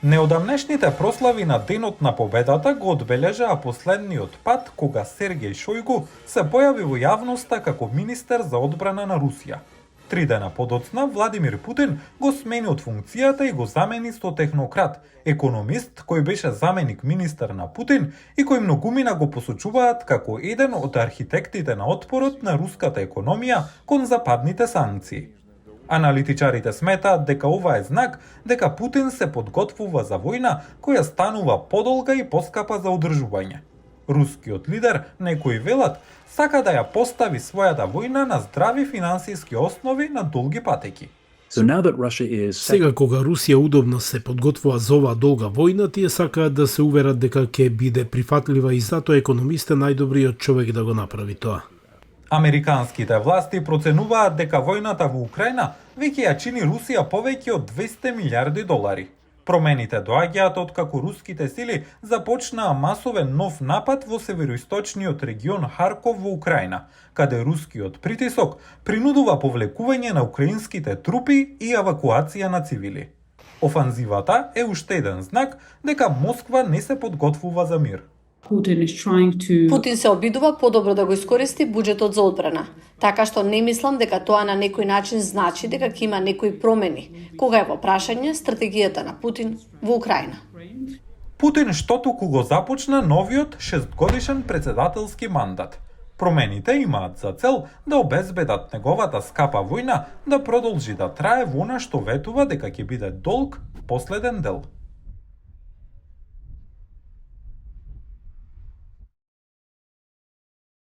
Неодамнешните прослави на Денот на победата го одбележаа последниот пат кога Сергеј Шојгу се појави во јавноста како министер за одбрана на Русија. 3 дена подоцна Владимир Путин го смени од функцијата и го замени со технократ, економист кој беше заменик министер на Путин и кој многумина го посочуваат како еден од архитектите на отпорот на руската економија кон западните санкции. Аналитичарите сметаат дека ова е знак дека Путин се подготвува за војна која станува подолга и поскапа за одржување. Рускиот лидер, некои велат, сака да ја постави својата војна на здрави финансиски основи на долги патеки. Сега кога Русија удобно се подготвува за оваа долга војна, тие сакаат да се уверат дека ќе биде прифатлива и затоа економист е најдобриот човек да го направи тоа. Американските власти проценуваат дека војната во Украина веќе ја чини Русија повеќе од 200 милиарди долари. Промените доаѓаат откако руските сили започнаа масовен нов напад во североисточниот регион Харков во Украина, каде рускиот притисок принудува повлекување на украинските трупи и евакуација на цивили. Офанзивата е уште еден знак дека Москва не се подготвува за мир. Путин се обидува подобро да го искористи буџетот за одбрана, така што не мислам дека тоа на некој начин значи дека ќе има некои промени, кога е во прашање стратегијата на Путин во Украина. Путин што туку го започна новиот 6-годишен председателски мандат. Промените имаат за цел да обезбедат неговата скапа војна да продолжи да трае во она што ветува дека ќе биде долг последен дел.